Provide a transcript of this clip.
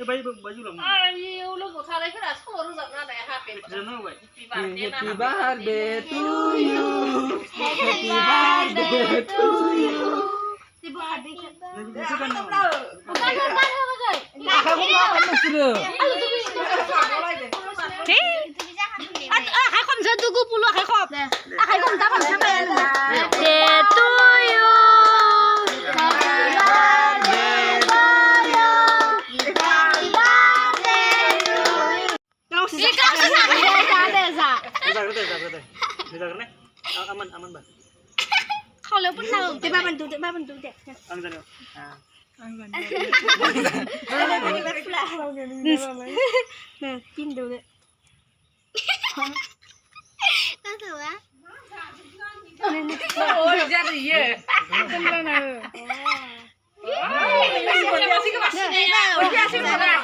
Ayo, lu mau salah kan aku baru zaman ada happy Happy birthday to you. Happy birthday to you. Hai không dân tôi cứ pulo hai khop. Hai không ta bằng sampai. Birthday to you. Aman bang. Kalau pun tahu, tiba bantu deh. Nah, pindu deh. Tahu tu ah? Oh, jadi ye. Beneran. Oh. Masih ke masih. Masih ke mana?